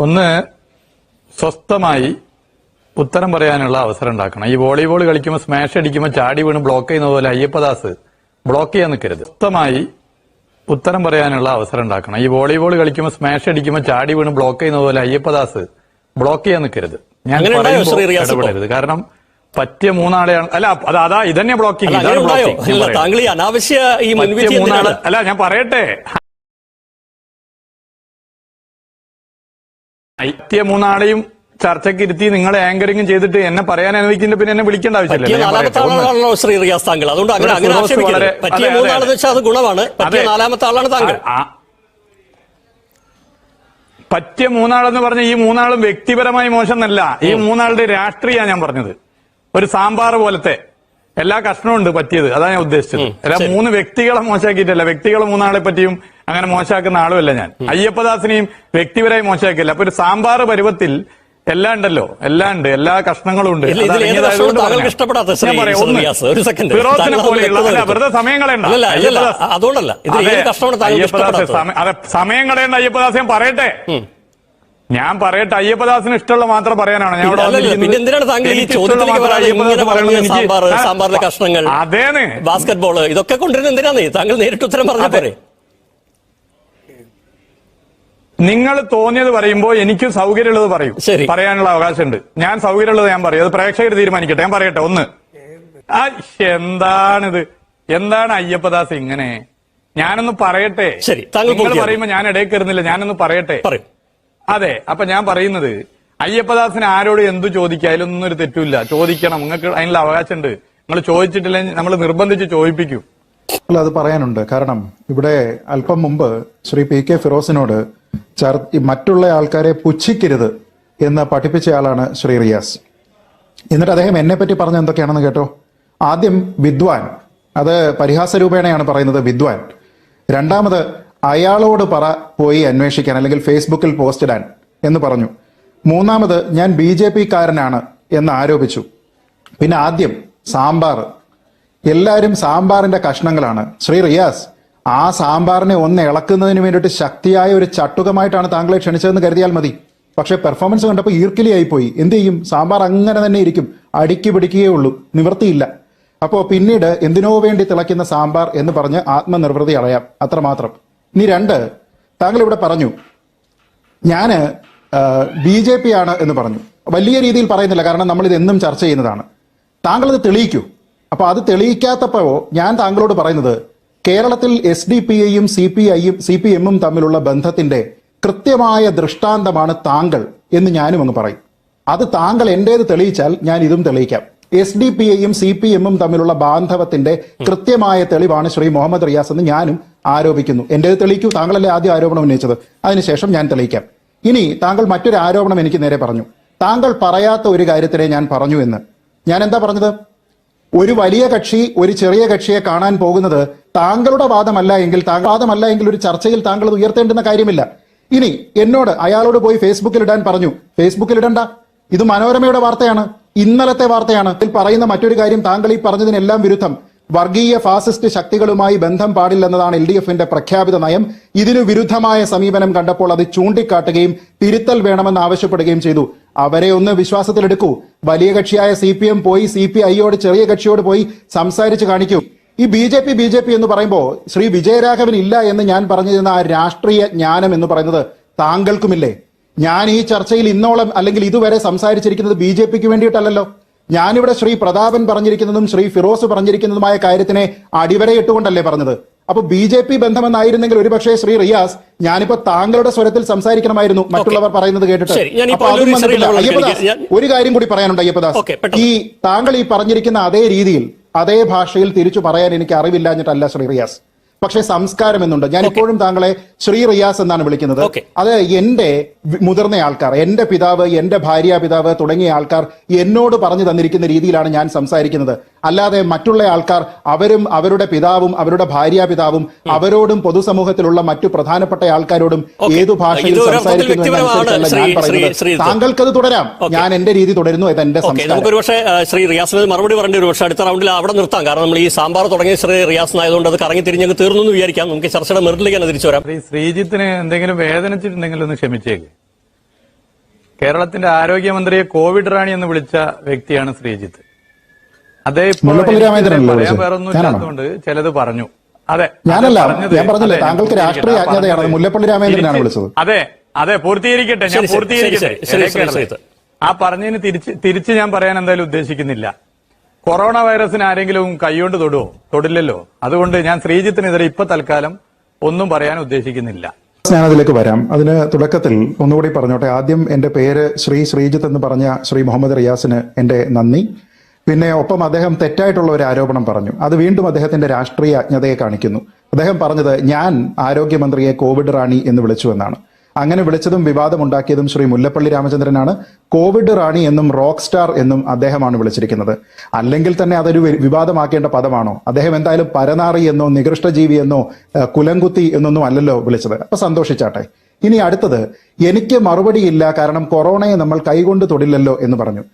ഒന്ന്, സ്വസ്ഥമായി ഉത്തരം പറയാനുള്ള അവസരം ഉണ്ടാക്കണം. ഈ വോളിബോൾ കളിക്കുമ്പോൾ സ്മാഷ് അടിക്കുമ്പോൾ ചാടി വീണ് ബ്ലോക്ക് ചെയ്യുന്ന പോലെ അയ്യപ്പദാസ് ബ്ലോക്ക് ചെയ്യാൻ നിൽക്കരുത്. സ്വസ്ഥമായി ഉത്തരം പറയാനുള്ള അവസരം ഉണ്ടാക്കണം. ഈ വോളിബോൾ കളിക്കുമ്പോൾ സ്മാഷ് അടിക്കുമ്പോൾ ചാടി വീണ് ബ്ലോക്ക് ചെയ്യുന്ന പോലെ അയ്യപ്പദാസ് ബ്ലോക്ക് ചെയ്യാൻ നിൽക്കരുത്. ഞാൻ ഇടപെടരുത്. കാരണം പറ്റിയ മൂന്നാളെയാണ്. അല്ല, അതാ ഇതന്നെ ബ്ലോക്കിംഗ്. അല്ല, ഞാൻ പറയട്ടെ, പറ്റിയ മൂന്നാളെയും ചർച്ചയ്ക്ക് ഇരുത്തി നിങ്ങളെ ആങ്കറിംഗും ചെയ്തിട്ട് എന്നെ പറയാൻ അനുവദിക്കുന്നുണ്ട്. പിന്നെ എന്നെ വിളിക്കേണ്ട ആവശ്യമില്ല. ശ്രീ റിയാസ് താങ്കൾ അതുകൊണ്ട് പറ്റിയ മൂന്നാളെന്ന് പറഞ്ഞ ഈ മൂന്നാളും വ്യക്തിപരമായി മോശമെന്നല്ല. ഈ മൂന്നാളുടെ രാഷ്ട്രീയ ഞാൻ പറഞ്ഞത്. ഒരു സാമ്പാർ പോലത്തെ എല്ലാ കഷ്ണവും ഉണ്ട് പറ്റിയത്. അതാണ് ഞാൻ ഉദ്ദേശിച്ചത്. അല്ല, മൂന്ന് വ്യക്തികളെ മോശമാക്കിയിട്ടല്ല. വ്യക്തികളെ മൂന്നാളെ പറ്റിയും അങ്ങനെ മോശമാക്കുന്ന ആളുമല്ല ഞാൻ. അയ്യപ്പദാസിനെയും വ്യക്തിപരമായി മോശമാക്കില്ല. അപ്പൊ ഒരു സാമ്പാർ പരുവത്തിൽ എല്ലാം ഉണ്ടല്ലോ, എല്ലാം ഉണ്ട്, എല്ലാ കഷ്ണങ്ങളും ഉണ്ട്. വെറുതെ സമയം കളയണ്ട, സമയം കളയണ്ട. അയ്യപ്പദാസ് ഞാൻ പറയട്ടെ, അയ്യപ്പദാസിന് ഇഷ്ടമുള്ള മാത്രം പറയാനാണ് ഞാൻ സാമ്പാറിലെ കഷ്ണങ്ങൾ, അതേന്ന് ബാസ്കറ്റ് ബോൾ, ഇതൊക്കെ കൊണ്ടുവരുന്നത് എന്തിനാണ്? താങ്കൾ നേരിട്ട് ഉത്തരം പറഞ്ഞ പോരെ. നിങ്ങൾ തോന്നിയത് പറയുമ്പോ എനിക്ക് സൗകര്യമുള്ളത് പറയും. പറയാനുള്ള അവകാശമുണ്ട്. ഞാൻ സൗകര്യമുള്ളത് ഞാൻ പറയും. അത് പ്രേക്ഷകർ തീരുമാനിക്കട്ടെ. ഞാൻ പറയട്ടെ. ഒന്ന്, എന്താണിത്? എന്താണ് അയ്യപ്പദാസ് ഇങ്ങനെ? ഞാനൊന്ന് പറയട്ടെ. നിങ്ങൾ പറയുമ്പോ ഞാൻ ഇടയിൽ കയറുന്നില്ല. ഞാനൊന്ന് പറയട്ടെ. അതെ, അപ്പൊ ഞാൻ പറയുന്നത്, അയ്യപ്പദാസിന് ആരോട് എന്തു ചോദിക്കാനും ഒന്നും ഒരു തെറ്റില്ല. ചോദിക്കണം, നിങ്ങൾക്ക് അതിനുള്ള അവകാശമുണ്ട്. നിങ്ങൾ ചോദിച്ചിട്ടില്ലെങ്കിൽ നമ്മൾ നിർബന്ധിച്ച് ചോദിപ്പിക്കും. അല്ല, അത് പറയാനുണ്ട്. കാരണം ഇവിടെ അല്പം മുമ്പ് ശ്രീ PK ഫിറോസിനോട് മറ്റുള്ള ആൾക്കാരെ പുച്ഛിക്കരുത് എന്ന് പഠിപ്പിച്ചയാളാണ് ശ്രീ റിയാസ്. എന്നിട്ട് അദ്ദേഹം എന്നെ പറ്റി പറഞ്ഞ എന്തൊക്കെയാണെന്ന് കേട്ടോ. ആദ്യം വിദ്വാൻ, അത് പരിഹാസ രൂപേണയാണ് പറയുന്നത്, വിദ്വാൻ. രണ്ടാമത് അയാളോട് പോയി അന്വേഷിക്കാൻ, അല്ലെങ്കിൽ ഫേസ്ബുക്കിൽ പോസ്റ്റ് ഇടാൻ എന്ന് പറഞ്ഞു. മൂന്നാമത് ഞാൻ BJP കാരനാണ് എന്ന് ആരോപിച്ചു. പിന്നെ ആദ്യം സാമ്പാർ, എല്ലാവരും സാമ്പാറിന്റെ കഷ്ണങ്ങളാണ്. ശ്രീ റിയാസ്, ആ സാമ്പാറിനെ ഒന്ന് ഇളക്കുന്നതിന് വേണ്ടിയിട്ട് ശക്തിയായ ഒരു ചട്ടുകമായിട്ടാണ് താങ്കളെ ക്ഷണിച്ചതെന്ന് കരുതിയാൽ മതി. പക്ഷെ പെർഫോമൻസ് കണ്ടപ്പോൾ ഈർക്കിലിയായിപ്പോയി. എന്ത് ചെയ്യും? സാമ്പാർ അങ്ങനെ തന്നെ ഇരിക്കും, അടുക്കി പിടിക്കുകയേ ഉള്ളൂ, നിവൃത്തിയില്ല. അപ്പോൾ പിന്നീട് എന്തിനോ വേണ്ടി തിളയ്ക്കുന്ന സാമ്പാർ എന്ന് പറഞ്ഞ് ആത്മനിർവൃതി അളയാം, അത്രമാത്രം. ഇനി രണ്ട്, താങ്കൾ ഇവിടെ പറഞ്ഞു ഞാന് BJP ആണ് എന്ന് പറഞ്ഞു. വലിയ രീതിയിൽ പറയുന്നില്ല, കാരണം നമ്മൾ ഇത് എന്നും ചർച്ച ചെയ്യുന്നതാണ്. താങ്കൾ ഇത് തെളിയിക്കൂ. അപ്പൊ അത് തെളിയിക്കാത്തപ്പോ ഞാൻ താങ്കളോട് പറയുന്നത്, കേരളത്തിൽ SDPIയും CPM തമ്മിലുള്ള ബന്ധത്തിന്റെ കൃത്യമായ ദൃഷ്ടാന്തമാണ് താങ്കൾ എന്ന് ഞാനും അങ്ങ് പറയും. അത് താങ്കൾ എന്റേത് തെളിയിച്ചാൽ ഞാൻ ഇതും തെളിയിക്കാം. SDPIയും CPM തമ്മിലുള്ള ബാന്ധവത്തിന്റെ കൃത്യമായ തെളിവാണ് ശ്രീ മുഹമ്മദ് റിയാസ് എന്ന് ഞാനും ആരോപിക്കുന്നു. എന്റേത് തെളിയിക്കൂ. താങ്കളല്ലേ ആദ്യം ആരോപണം ഉന്നയിച്ചത്, അതിനുശേഷം ഞാൻ തെളിയിക്കാം. ഇനി താങ്കൾ മറ്റൊരു ആരോപണം എനിക്ക് നേരെ പറഞ്ഞു. താങ്കൾ പറയാത്ത ഒരു കാര്യത്തിനെ ഞാൻ പറഞ്ഞു എന്ന്. ഞാൻ എന്താ പറഞ്ഞത്? ഒരു വലിയ കക്ഷി ഒരു ചെറിയ കക്ഷിയെ കാണാൻ പോകുന്നത് താങ്കളുടെ വാദമല്ല എങ്കിൽ ഒരു ചർച്ചയിൽ താങ്കൾ അത് ഉയർത്തേണ്ടുന്ന കാര്യമില്ല. ഇനി എന്നോട് അയാളോട് പോയി ഫേസ്ബുക്കിൽ ഇടാൻ പറഞ്ഞു. ഫേസ്ബുക്കിൽ ഇടണ്ട, ഇത് മനോരമയുടെ വാർത്തയാണ്, ഇന്നലത്തെ വാർത്തയാണ്. ഇതിൽ പറയുന്ന മറ്റൊരു കാര്യം, താങ്കൾ ഈ പറഞ്ഞതിനെല്ലാം വിരുദ്ധം വർഗീയ ഫാസിസ്റ്റ് ശക്തികളുമായി ബന്ധം പാടില്ലെന്നതാണ് LDFന്റെ പ്രഖ്യാപിത നയം. ഇതിനു വിരുദ്ധമായ സമീപനം കണ്ടപ്പോൾ അത് ചൂണ്ടിക്കാട്ടുകയും തിരുത്തൽ വേണമെന്ന് ആവശ്യപ്പെടുകയും ചെയ്തു. അവരെ ഒന്ന് വിശ്വാസത്തിലെടുക്കൂ. വലിയ കക്ഷിയായ CPM പോയി CPIയോട്, ചെറിയ കക്ഷിയോട് പോയി സംസാരിച്ച് കാണിക്കൂ. ഈ BJP എന്ന് പറയുമ്പോൾ ശ്രീ വിജയരാഘവൻ ഇല്ല എന്ന് ഞാൻ പറഞ്ഞിരുന്ന ആ രാഷ്ട്രീയ ജ്ഞാനം എന്ന് പറയുന്നത് താങ്കൾക്കുമില്ലേ? ഞാൻ ഈ ചർച്ചയിൽ ഇന്നോളം അല്ലെങ്കിൽ ഇതുവരെ സംസാരിച്ചിരിക്കുന്നത് BJPക്ക് വേണ്ടിയിട്ടല്ലല്ലോ. ഞാനിവിടെ ശ്രീ പ്രതാപൻ പറഞ്ഞിരിക്കുന്നതും ശ്രീ ഫിറോസ് പറഞ്ഞിരിക്കുന്നതുമായ കാര്യത്തിനെ അടിവരയിട്ടുകൊണ്ടല്ലേ പറഞ്ഞത്. അപ്പൊ BJP ബന്ധമെന്നായിരുന്നെങ്കിൽ ഒരുപക്ഷെ ശ്രീ റിയാസ് ഞാനിപ്പോ താങ്കളുടെ സ്വരത്തിൽ സംസാരിക്കണമായിരുന്നു, മറ്റുള്ളവർ പറയുന്നത് കേട്ടിട്ട്. ഒരു കാര്യം കൂടി പറയാനുണ്ട് അയ്യപ്പദാസ്. ഈ താങ്കൾ ഈ പറഞ്ഞിരിക്കുന്ന അതേ രീതിയിൽ അതേ ഭാഷയിൽ തിരിച്ചു പറയാൻ എനിക്ക് അറിവില്ലാഞ്ഞിട്ടല്ല ശ്രീ റിയാസ്. പക്ഷെ സംസ്കാരം എന്നുണ്ട്. ഞാൻ ഇപ്പോഴും താങ്കളെ ശ്രീ റിയാസ് എന്നാണ് വിളിക്കുന്നത്. അത് എന്റെ മുതിർന്ന ആൾക്കാർ, എന്റെ പിതാവ്, എന്റെ ഭാര്യാപിതാവ് തുടങ്ങിയ ആൾക്കാർ എന്നോട് പറഞ്ഞു തന്നിരിക്കുന്ന രീതിയിലാണ് ഞാൻ സംസാരിക്കുന്നത്. അല്ലാതെ മറ്റുള്ള ആൾക്കാർ അവരും അവരുടെ പിതാവും അവരുടെ ഭാര്യാപിതാവും അവരോടും പൊതുസമൂഹത്തിലുള്ള മറ്റു പ്രധാനപ്പെട്ട ആൾക്കാരോടും ഏതു ഭാഷയിൽ സംസാരിക്കുന്നു എന്നനുസരിച്ചല്ല ഞാൻ പറയുന്നത്. താങ്കൾക്കത് തുടരാം, ഞാൻ എന്റെ രീതി തുടരുന്നു. ഇത് എന്റെ സംസ്കാരം. നമുക്ക് ഒരുപക്ഷെ ശ്രീ റിയാസിന് മറുപടി പറഞ്ഞ ഒരു പക്ഷേ അടുത്ത റൗണ്ടിൽ അവിടെ നിർത്താം. കാരണം നമ്മൾ ഈ സാമ്പാർ തുടങ്ങിയ ശ്രീ റിയാസിനായതുകൊണ്ട് അത് കറങ്ങി തിരിഞ്ഞ് തീർന്നു എന്ന് വിചാരിക്കാം. നമുക്ക് ചർച്ചയുടെ മെറിറ്റിലേക്ക് തിരിച്ചു വരാം. ശ്രീജിത്തിന് എന്തെങ്കിലും വേദനിച്ചിട്ടുണ്ടെങ്കിൽ ഒന്ന് ക്ഷമിച്ചേക്ക്. കേരളത്തിന്റെ ആരോഗ്യമന്ത്രിയെ കോവിഡ് റാണി എന്ന് വിളിച്ച വ്യക്തിയാണ് ശ്രീജിത്ത്. അദ്ദേഹം ഇപ്പോൾ മുല്ലപ്പള്ളി രാമചന്ദ്രനല്ലേ പറയാൻ വിളിച്ചത്? വേറൊന്നും ഞാനാണോ? ഇല്ലാത്തതുകൊണ്ട് ചിലത് പറഞ്ഞു. അതെ, ഞാനല്ല, പറഞ്ഞത് ഞാൻ പറഞ്ഞില്ലേ, അതെ, താങ്കൾക്ക് രാഷ്ട്രീയ അജ്ഞതയാണ്. മുല്ലപ്പള്ളി രാമചന്ദ്രനാണ് വിളിച്ചത്. അതെ അതെ, പൂർത്തീകരിക്കട്ടെ, ഞാൻ ശരി, ശരി, പൂർത്തീകരിക്കട്ടെ. ശരി, ശരി, ശരി, ശരി, ശരി. ആ പറഞ്ഞതിന് തിരിച്ച് ഞാൻ പറയാൻ എന്തായാലും ഉദ്ദേശിക്കുന്നില്ല. കൊറോണ വൈറസിന് ആരെങ്കിലും കൈകൊണ്ട് തൊടുവോ? തൊടില്ലല്ലോ. അതുകൊണ്ട് ഞാൻ ശ്രീജിത്തിനെതിരെ ഇപ്പൊ തൽക്കാലം ഒന്നും പറയാൻ ഉദ്ദേശിക്കുന്നില്ല. ഞാനതിലേക്ക് വരാം. അതിന് തുടക്കത്തിൽ ഒന്നുകൂടി പറഞ്ഞോട്ടെ. ആദ്യം എന്റെ പേര് ശ്രീജിത്ത് എന്ന് പറഞ്ഞ ശ്രീ മുഹമ്മദ് റിയാസിന് എന്റെ നന്ദി. പിന്നെ ഒപ്പം അദ്ദേഹം തെറ്റായിട്ടുള്ള ഒരു ആരോപണം പറഞ്ഞു. അത് വീണ്ടും അദ്ദേഹത്തിന്റെ രാഷ്ട്രീയ അജ്ഞതയെ കാണിക്കുന്നു. അദ്ദേഹം പറഞ്ഞത് ഞാൻ ആരോഗ്യമന്ത്രിയെ കോവിഡ് റാണി എന്ന് വിളിച്ചു എന്നാണ്. അങ്ങനെ വിളിച്ചതും വിവാദമുണ്ടാക്കിയതും ശ്രീ മുല്ലപ്പള്ളി രാമചന്ദ്രനാണ്. കോവിഡ് റാണി എന്നും റോക്ക് സ്റ്റാർ എന്നും അദ്ദേഹമാണ് വിളിച്ചിരിക്കുന്നത്. അല്ലെങ്കിൽ തന്നെ അതൊരു വിവാദമാക്കേണ്ട പദമാണോ? അദ്ദേഹം എന്തായാലും പരനാറി എന്നോ നികൃഷ്ടജീവി എന്നോ കുലംകുത്തി എന്നൊന്നും അല്ലല്ലോ വിളിച്ചത്. അപ്പൊ സന്തോഷിച്ചാട്ടെ. ഇനി അടുത്തത്, എനിക്ക് മറുപടിയില്ല കാരണം കൊറോണയെ നമ്മൾ കൈകൊണ്ട് തൊടില്ലല്ലോ എന്ന് പറഞ്ഞു.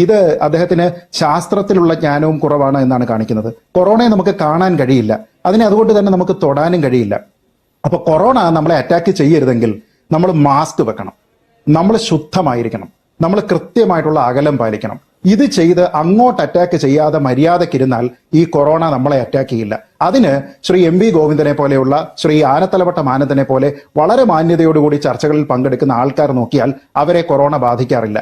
ഇത് അദ്ദേഹത്തിന് ശാസ്ത്രത്തിലുള്ള ജ്ഞാനവും കുറവാണ് എന്നാണ് കാണിക്കുന്നത്. കൊറോണയെ നമുക്ക് കാണാൻ കഴിയില്ല, അതിനെ അതുകൊണ്ട് തന്നെ നമുക്ക് തൊടാനും കഴിയില്ല. അപ്പൊ കൊറോണ നമ്മളെ അറ്റാക്ക് ചെയ്യരുതെങ്കിൽ നമ്മൾ മാസ്ക് വെക്കണം, നമ്മൾ ശുദ്ധമായിരിക്കണം, നമ്മൾ കൃത്യമായിട്ടുള്ള അകലം പാലിക്കണം. ഇത് ചെയ്ത് അങ്ങോട്ട് അറ്റാക്ക് ചെയ്യാതെ മര്യാദക്കിരുന്നാൽ ഈ കൊറോണ നമ്മളെ അറ്റാക്ക് ചെയ്യില്ല. അതിന് ശ്രീ എം വി ഗോവിന്ദനെ പോലെയുള്ള ശ്രീ ആനത്തലവട്ടം ആനന്ദനെ പോലെ വളരെ മാന്യതയോടുകൂടി ചർച്ചകളിൽ പങ്കെടുക്കുന്ന ആൾക്കാർ നോക്കിയാൽ അവരെ കൊറോണ ബാധിക്കാറില്ല.